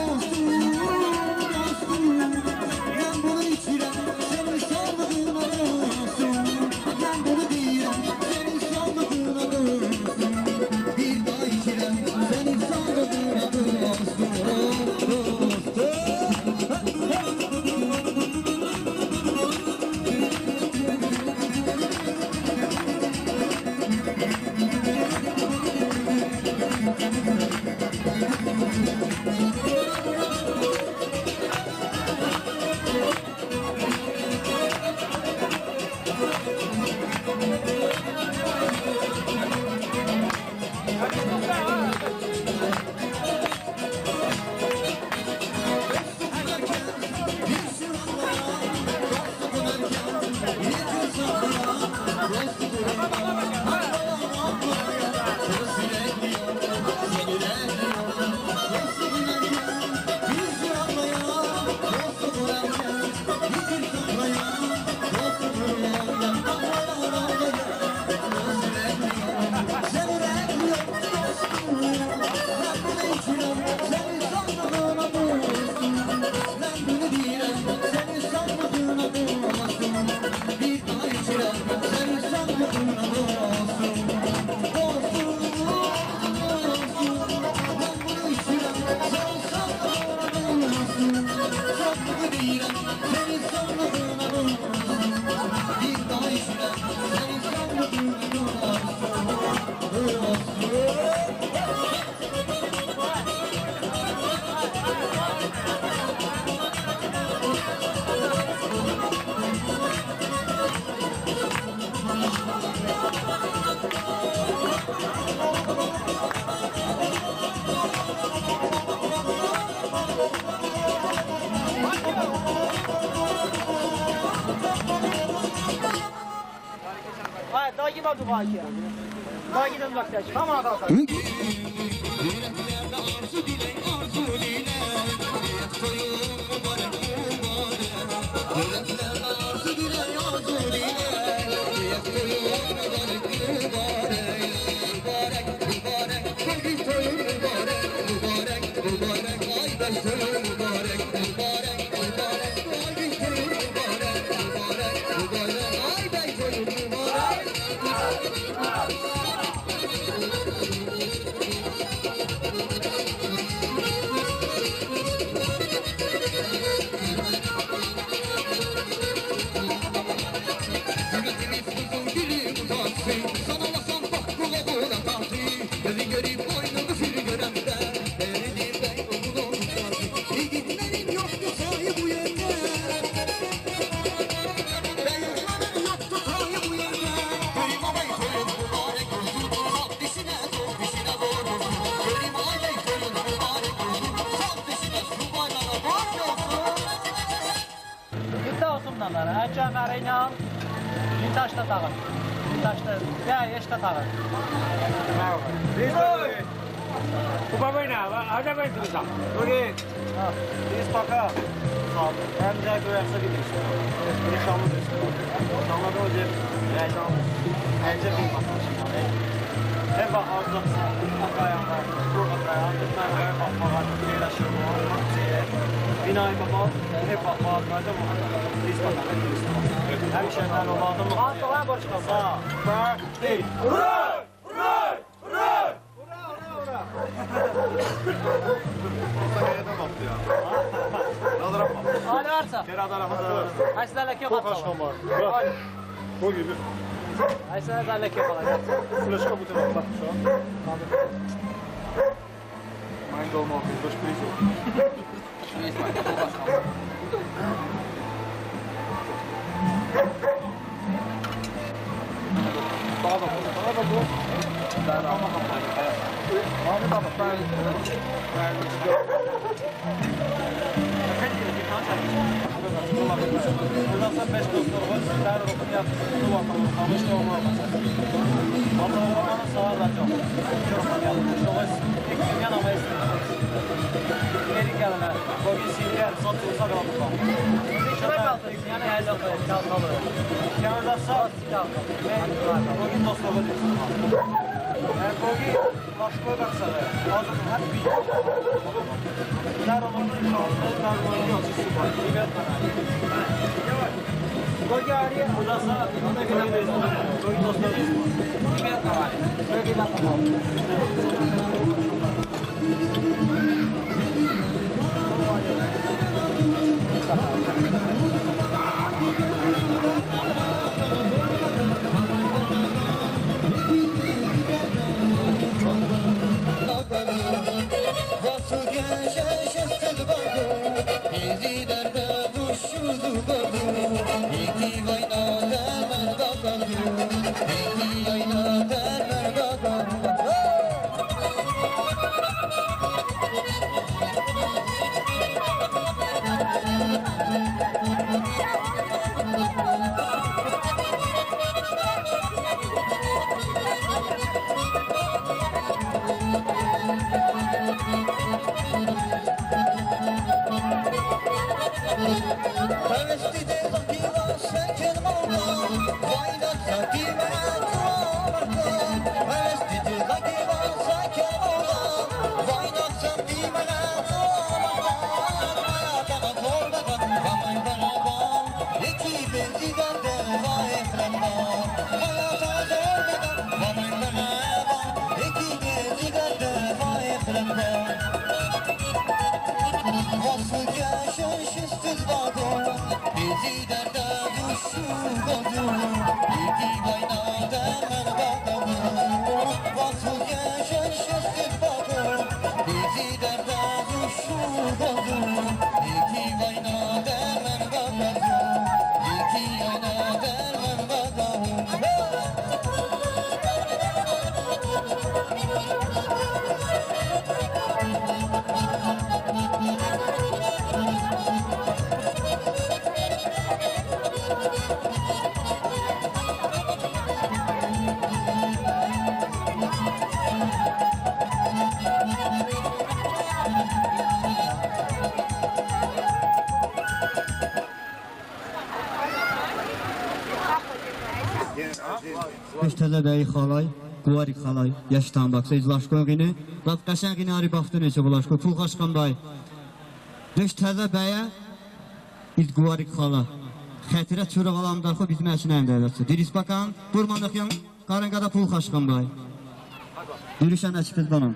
Dostum, dostum, ben bunu içirem, seni Daha gidelim bak. Tamam arkadaşlar. Cəməriylə taşda tağın. Taşda, ya yaşda tağın. Bu babayla, hadi ben duracağım. Nuri, biz baka. Hem de görevse gidiyoruz. Bir şamız üstü. Şamada o cep, şamız. Ence bir basın. Hem bak ağzımsa, akayanda, bu akayanda, ben bakmağa, paylaşım, binayı bakmağa, hep bakmağa, biz bakmağa, hem şeyden olalım. Ağzına borç kalsa. Bak, hey, hurra! Hurra! Hurra! Hurra! Nereden baktı ya? Nazaran baktı. Ali varsa. Keradara hazır. Aysel leke Çok bakalım. aşkım var. Bırak. Bu gibi. Aysel leke bakalım. Flaşka bu tarafa bak şu an. Mind olma. Baş krizi. Neyse bak. Bu başka. Bana da bu. Ben ama Ahmet abi ben buradan sen 5 dostlar var. Sizler okul yaptınız. Bu vatanı tanıştı olmalı. Vatanı sağlar çok. Çok yanlış. Şovas ekmeğin ama Geri gelene. Bugün Sivriye satıyorsa kaldı. Şuraya kaldı. Yani her lafı kaldı. Kenarda sağ. Bugün dostlar var. Bugün başka baksana. Azın hep bir. Darmanın şansı, darmanın yok. Evet bana. Bugün araya odasa, ona göre bugün dostlar var. Evet bana. Bugün bakalım. Beştələ bəyi xalay, Quvarik xalay, yaştan baksa izlaşqo gini, laf qəşən gini ari baxdı neçə bulaşqo, pul qaşqan bay. Beştələ bəyə, iz Quvarik xala, xətirə çörək alamdarxo bizim əkin əndərləsi. Diris bakan, burmandaq yan, qarıngada pul qaşqan bay. Yürüşən əşkiz banam.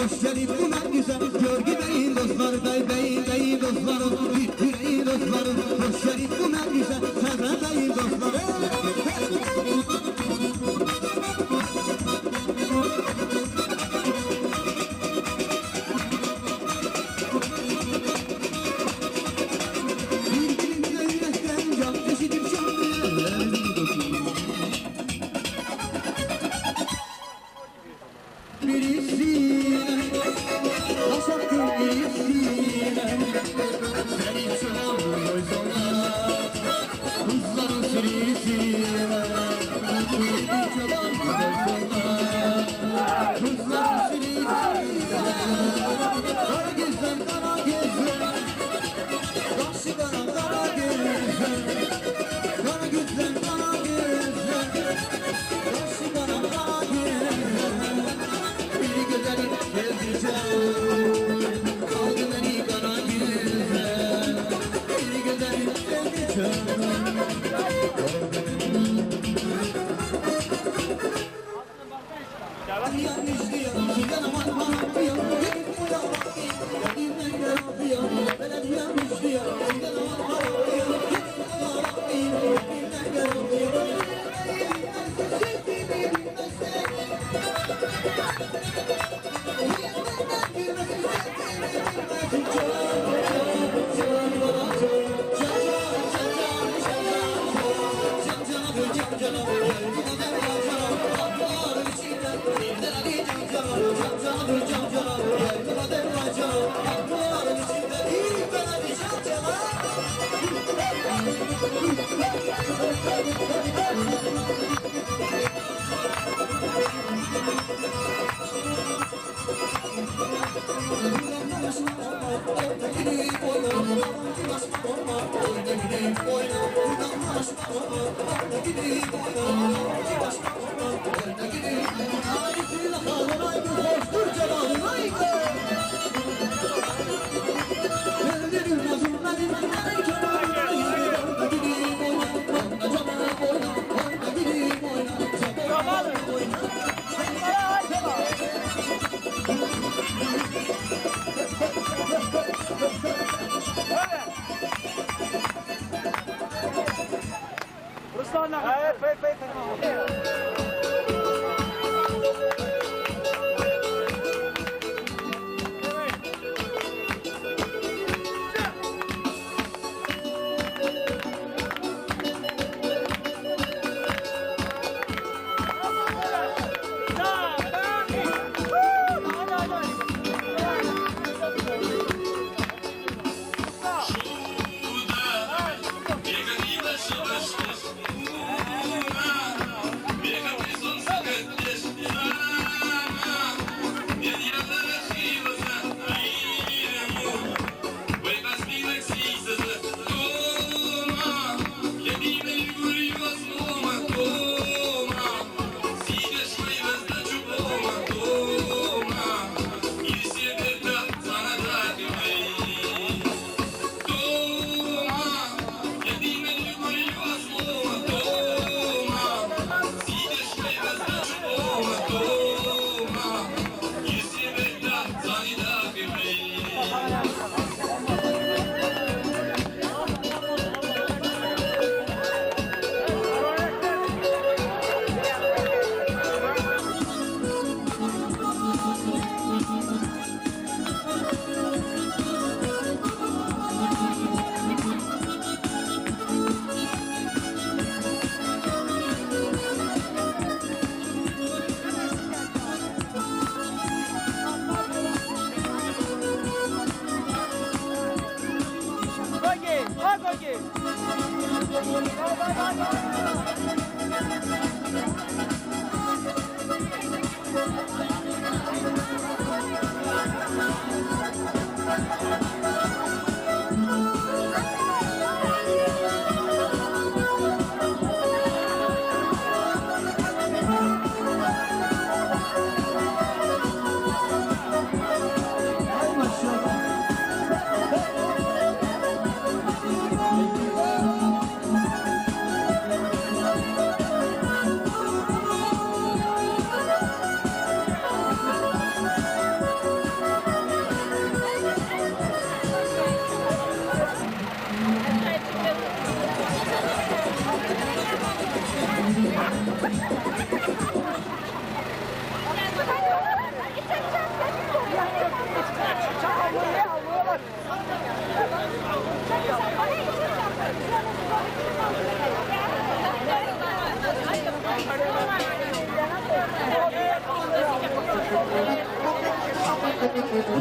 Hoş gelip bu güzel görgü beyin dostlar, beyin dostlar, beyin dostlar. Hoş gelip bu güzel sana beyin dostlar. Seni selam, kuzların sürüsü.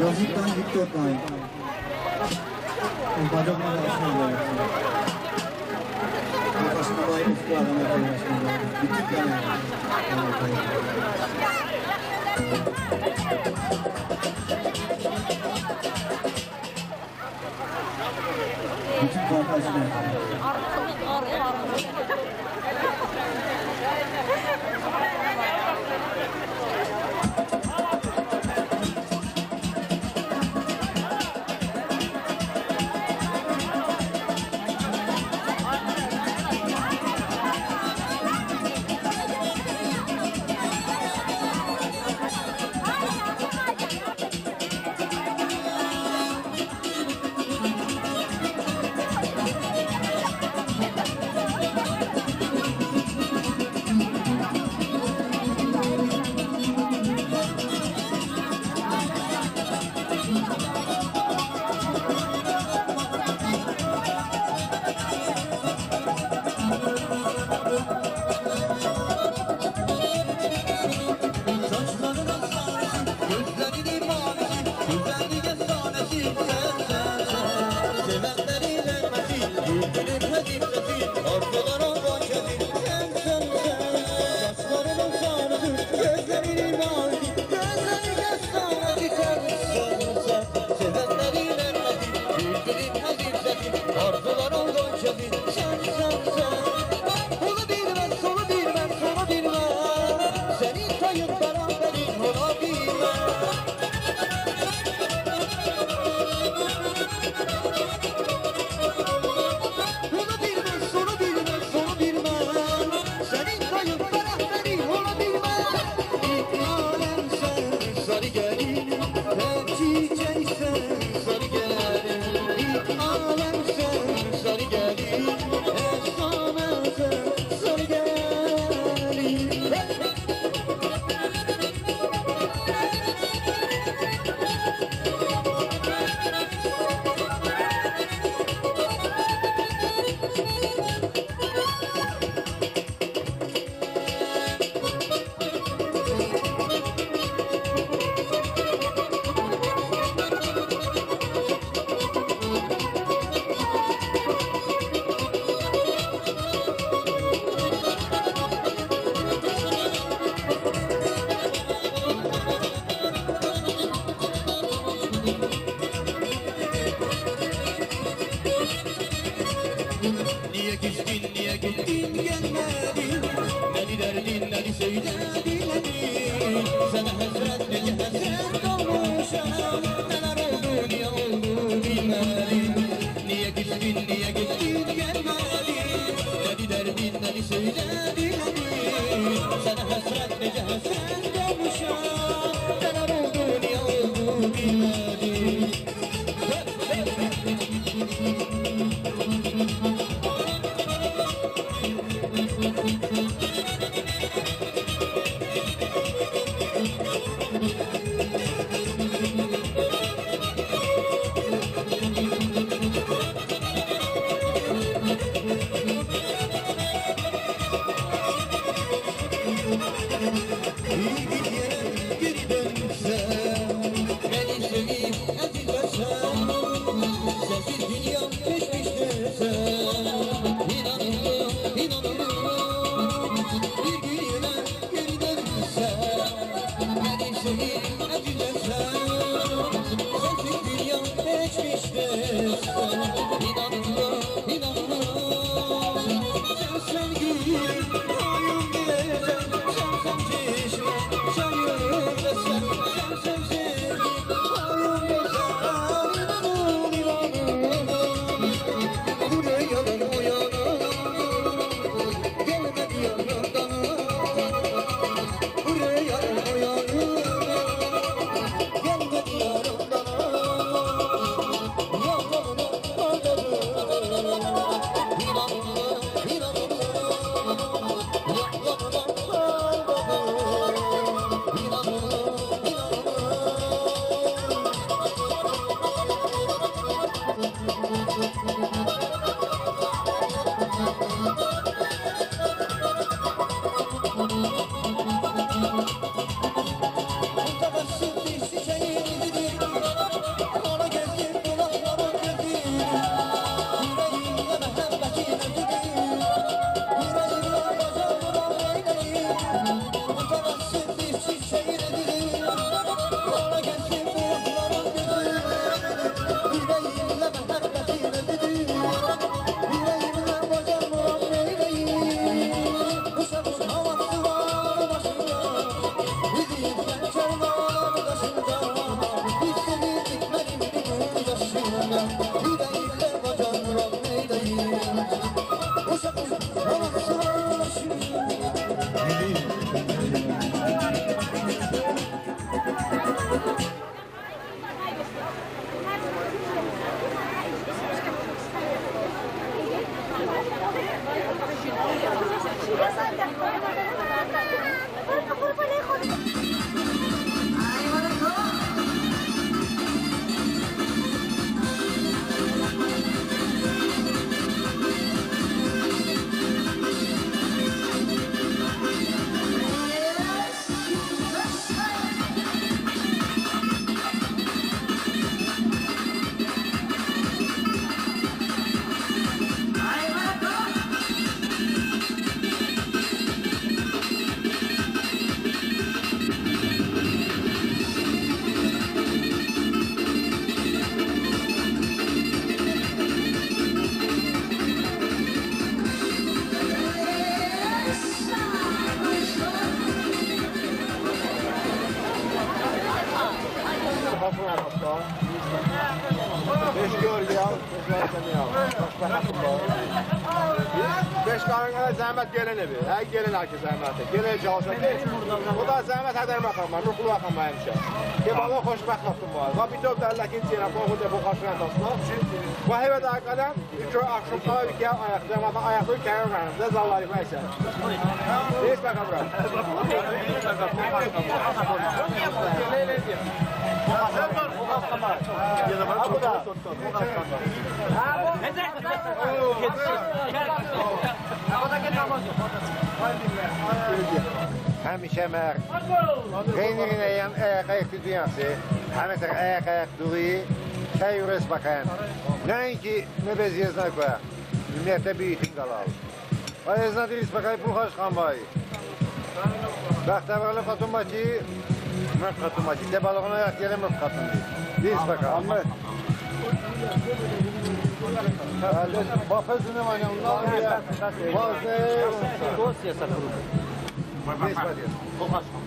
Roziktan Victor Kay. Ang padok na lakas ng buhay. Lakas na buhay ng squad ang nagpalas ng buhay. Bitik ka na. Bitik ka pa siya. Sana hasret nece hasret kalmışam Neler oldu niye oldu bilmedim Niye gittin gelmedin Dedi derdin dedi söyledin Sana hasret nece hasret kalmışam Neler oldu niye oldu bilmedim Geri dönsen Beni sevip acılarsan Sensiz dünyam geçmiş desen İnanırım Bir gün yine geri dönsen Beni sevip acılarsan Sensiz dünyam geçmiş desen İnanırım Sen sevgilim Hayım diyeceğim Beş qarın qədər zəhmət gələn evi. Hər gələn herkes zəhmətə. Gələn çalışan. Bu da zəhmət hədər məqamlar, ruhlu məqam həmişə. Ki bala xoşbəxt olsun var. Və bir dövdə 52-ci yerə qoğuda bu qaşıran dostlar. Bu hevə də qələm, iki axşamlar iki ayaq, zəhmətə ayaqlı kərir mənimdə zalları məysə. Heç məqam bura. Həmişə mər qeynirin əyən ayaq dünyası, həmişə ayaq duruyu, kəy bakayım. Nəinki nə beziyəzmək var, ümumiyyətlə büyütün qalalı. Ayazına diriz bakayım, bu xaşqan bayı. Bəxtəvərli xatınmaki, mök xatınmaki, dəbalığına ayaq gələ mök xatınmaki. Diriz bakayım. Bafezini var yanında, bazı... Dosya satılır. Diriz bakayım. Bu xaşqan.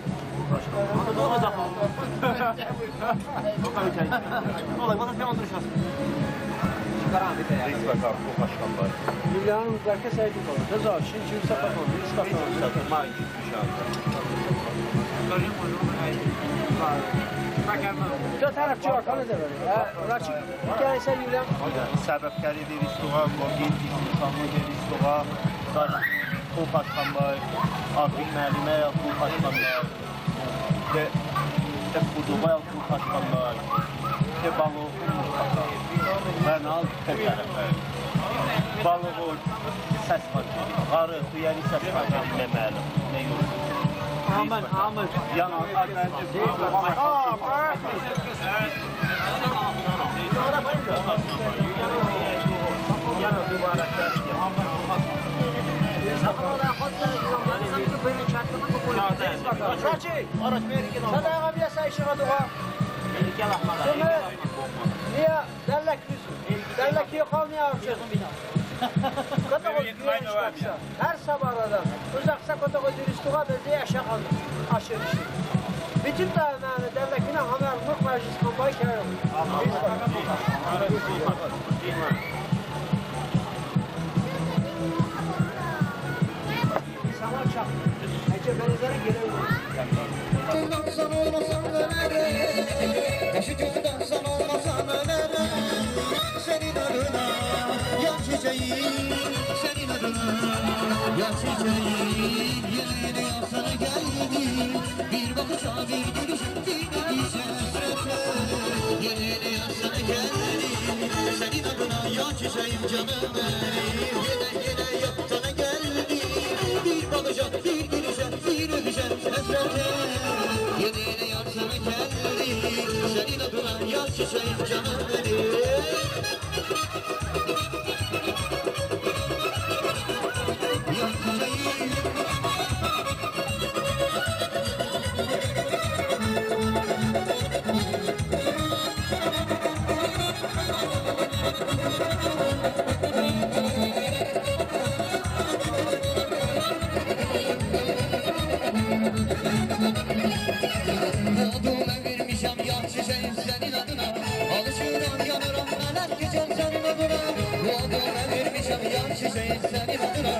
olacak. Olay, bana sen oturuşasın. Çıkaran bir de yani. Reis Bakar, bu başkanlar. Dünyanın üzerinde sevdik olur. Söz var, şimdi çürük sapat olur. Üç kat olur. Satılma gitmiş anda. Dört tarafçı var, kanı da böyle. Rakip hikayesi yüzden. Səbəbkəri deristuğa, Qorgin İslamı deristuğa, bu başkanlar, Arvin Məlimə bu başkanlar, ve Kuduba bu başkanlar, ve Balıqın mutlaka, Bernal təqərəfə, Balıqın səs var, qarı, xüyəli səs var, nə məlum, nə yox. Amin. Yana, Sana abiye sayışına dua. Niye? Derlek düzün. Derlek yok olmuyor avcısın. Kadar o güvenç baksa. Her sabahlardan uzaksa kadar o dürüstlüğe de diye yaşa kalır. Aşırı şey. Bütün dağlarını derlekine haber mık meclis kampayı kere olur. İnsanlar çak. Ece benizlere geri olur. Dansan olmasan ölerim, yaşıcıdan olmasan ölerim. Senin adına yan çiçeğim, senin adına yan çiçeğim. Yine yansana geldim, bir bakışa bir gülüşüm bir şefrete. Yine yansana geldim, senin adına yan çiçeğim canım benim. Yine yansana geldim, bir bakışa bir gülüşüm bir şefrete. Yine yansana geldim, senin adına yan çiçeğim canım benim. Yan çiçeğim. Adına vermişem yan çiçeğim senin adına. Alışıram yanarım neler diyeceğim senin adına. Adına vermişem yan çiçeğim senin adına.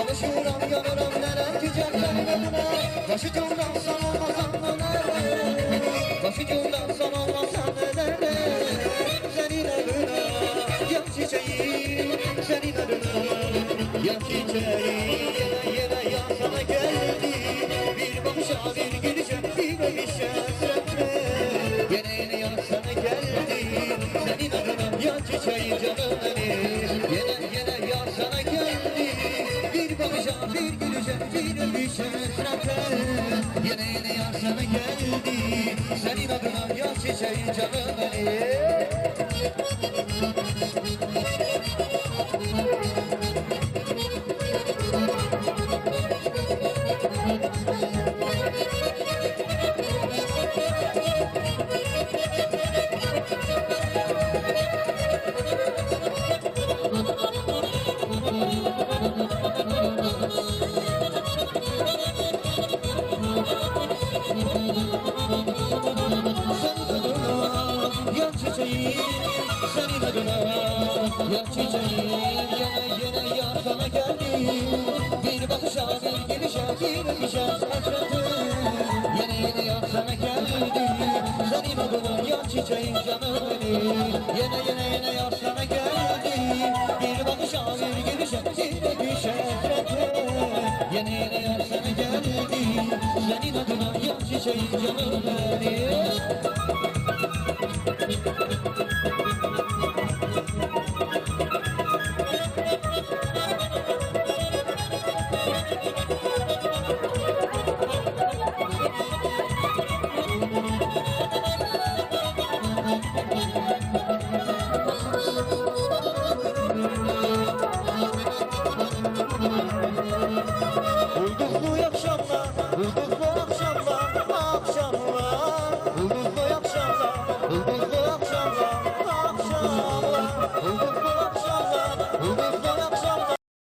Alışıram yanarım neler diyeceğim senin adına. Başucumdan san olmasan neler. Başucumdan san olmasan neler. Senin adına yan çiçeğim senin adına. Yan çiçeğim yine yansana geldi. Bir bakışa bir gülüşe bir şefrete. Yine yansana geldi. Senin adına yan çiçeğim canım benim. Yine yansana geldi. Bir bakışa bir gülüşe bir şefrete. Yine yansana geldi. Senin adına yan çiçeğim canım benim. Yan çiçeğim senin adına. Yan çiçeğim yine yansana geldi. Bir bakışa bir gülüşe bir şefrete. Yine yansana geldi. Senin adına yan çiçeğim canım benim. Yine yansana geldi. Bir bakışa bir gülüşe bir şefrete. Yine yansana geldi. Senin adına yan çiçeğim canım benim.